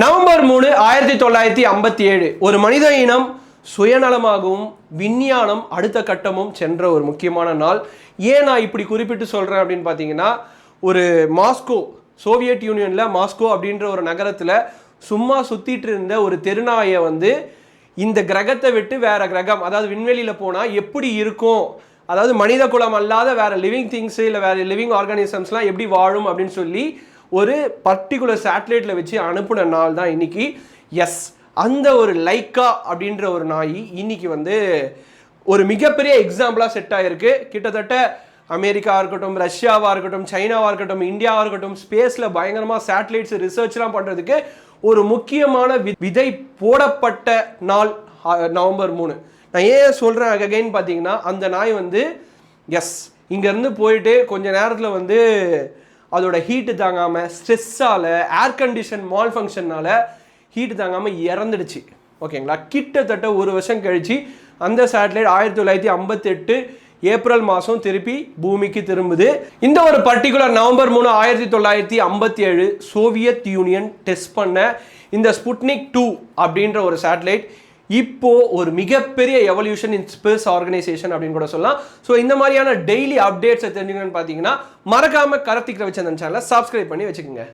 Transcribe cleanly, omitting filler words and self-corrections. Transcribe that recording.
November 3 1957 ஒரு மனித இனம் சுயநலமாகவும் விஞ்ஞானம் அடுத்த கட்டமும் சென்ற ஒரு முக்கியமான நாள். ஏன் நான் இப்படி குறிப்பிட்டு சொல்கிறேன் அப்படின்னு பார்த்தீங்கன்னா, ஒரு மாஸ்கோ, சோவியத் யூனியனில் மாஸ்கோ அப்படின்ற ஒரு நகரத்தில் சும்மா சுற்றிட்டு இருந்த ஒரு தெருநாயை இந்த கிரகத்தை விட்டு வேற கிரகம், அதாவது விண்வெளியில் போனால் எப்படி இருக்கும், அதாவது மனித குலம் அல்லாத வேற லிவிங் திங்ஸ் இல்லை வேற லிவிங் ஆர்கானிசம்ஸ்லாம் எப்படி வாழும் அப்படின்னு சொல்லி ஒரு பர்டிகுலர் சேட்டலைட்ல வச்சு அனுப்புன நாள் தான் இன்னைக்கு. எஸ், அந்த ஒரு லைக்கா அப்படின்ற ஒரு நாய் இன்னைக்கு ஒரு மிகப்பெரிய எக்ஸாம்பிளாக செட் ஆகிருக்கு. கிட்டத்தட்ட அமெரிக்காவாக இருக்கட்டும், ரஷ்யாவாக இருக்கட்டும், சைனாவாக இருக்கட்டும், இந்தியாவாக இருக்கட்டும், ஸ்பேஸில் பயங்கரமாக சேட்டலைட்ஸ் ரிசர்ச்லாம் பண்ணுறதுக்கு ஒரு முக்கியமான விதை போடப்பட்ட நாள் நவம்பர் 3. நான் ஏன் சொல்கிறேன் அகைன் பார்த்தீங்கன்னா, அந்த நாய் எஸ் இங்கேருந்து போயிட்டு கொஞ்ச நேரத்தில் அதோட ஹீட்டு தாங்காமல், ஸ்ட்ரெஸ்ஸால், ஏர் கண்டிஷன் மால் ஃபங்க்ஷனால் ஹீட்டு தாங்காமல் இறந்துடுச்சு. ஓகேங்களா? கிட்டத்தட்ட ஒரு வருஷம் கழிச்சு அந்த சேட்டலைட் 1958 ஏப்ரல் மாதம் திருப்பி பூமிக்கு திரும்புது. இந்த ஒரு particular November 3 1957 Soviet union test பண்ண இந்த ஸ்புட்னிக் 2 அப்படின்ற ஒரு சேட்டலைட் இப்போ ஒரு மிகப்பெரிய எவல்யூஷன் இன் ஸ்பேஸ் ஆர்கனைசேஷன் அப்படின்னு கூட சொல்லலாம். ஸோ இந்த மாதிரியான டெய்லி அப்டேட்ஸை தெரிஞ்சுக்கணும்னு பார்த்தீங்கன்னா மறக்காம கார்த்திக் ரவிச்சந்திரன் சேனலை சப்ஸ்கிரைப் பண்ணி வச்சுக்கோங்க.